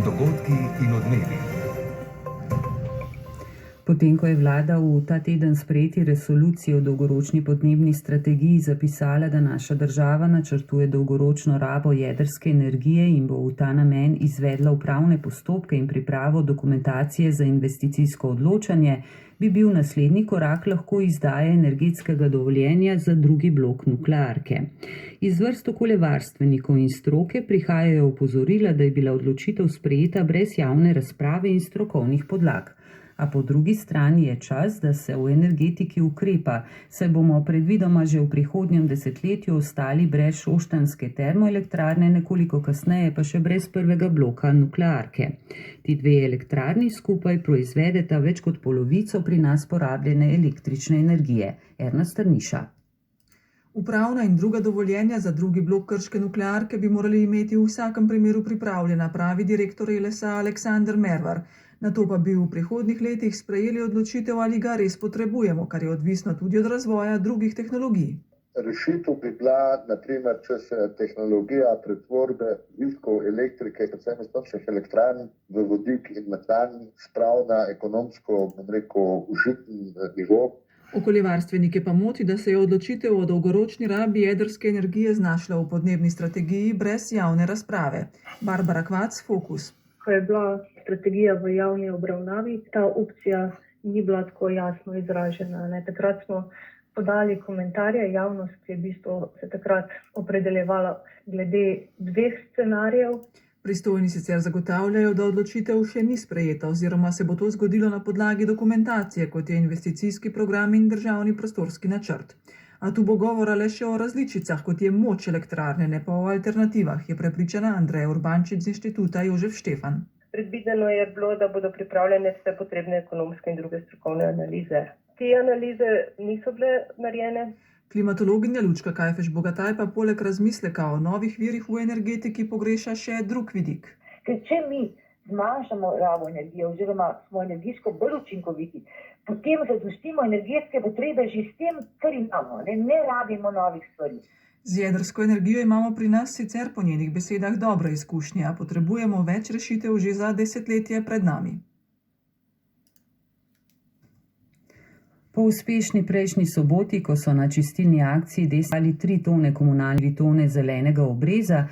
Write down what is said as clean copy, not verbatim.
Dogodki in odmevi. Potem, ko je vlada v ta teden sprejeti resoluciji o dolgoročni podnebni strategiji zapisala, da naša država načrtuje dolgoročno rabo jedrske energije in bo v ta namen izvedla upravne postopke in pripravo dokumentacije za investicijsko odločanje, bi bil naslednji korak lahko izdaja energetskega dovoljenja za drugi blok nuklearke. Iz vrst okoljevarstvenikov in stroke prihajajo opozorila, da je bila odločitev sprejeta brez javne razprave in strokovnih podlag. A po drugi strani je čas, da se v energetiki ukrepa, saj bomo predvidoma že v prihodnjem desetletju ostali brez šoštanjske termoelektrarne, nekoliko kasneje pa še brez prvega bloka nuklearke. Ti dve elektrarni skupaj proizvedeta več kot polovico pri nas porabljene električne energije. Erna Strniša. Upravna in druga dovoljenja za drugi blok krške nuklearke bi morali imeti v vsakem primeru pripravljena, pravi direktor LSA Aleksander Mervar. Na to pa bi v prihodnjih letih sprejeli odločitev, ali ga res potrebujemo, kar je odvisno tudi od razvoja drugih tehnologij. Rešitev bi bila, naprimer, če se tehnologija pretvorbe viškov elektrike, predvsem iz sončnih elektrarn, v vodik in metan spravi na ekonomsko, užiten nivo. Okoljevarstvenike pa moti, da se je odločitev o dolgoročni rabi jedrske energije znašla v podnebni strategiji brez javne razprave. Barbara Kvac, Fokus. Ko je bila strategija v javni obravnavi, ta opcija ni bila tako jasno izražena. Takrat smo podali komentarje, javnost je v bistvu se takrat opredeljevala glede dveh scenarijev. Pristojni sicer zagotavljajo, da odločitev še ni sprejeta oziroma se bo to zgodilo na podlagi dokumentacije, kot je investicijski program in državni prostorski načrt. A tu bo govora le še o različicah, kot je moč elektrarne, ne pa o alternativah, je prepričana Andreja Urbančič z inštituta Jožef Štefan. Predvideno je bilo, da bodo pripravljene vse potrebne ekonomske in druge strokovne analize. Te analize niso bile narejene. Klimatologinja Lučka Kajfež-Bogataj pa poleg razmisleka o novih virih v energetiki pogreša še drug vidik. Če mi zmanjšamo rabo energije oziroma smo energijsko bolj učinkoviti, potem zadostimo energetske potrebe že s tem, kar imamo. Ne rabimo novih stvari. Z jedrsko energijo imamo pri nas sicer po njenih besedah dobre izkušnje, a potrebujemo več rešitev že za desetletje pred nami. Po uspešni prejšnji soboti, ko so na čistilni akciji desali 3 tone komunalne, 3 tone zelenega obreza,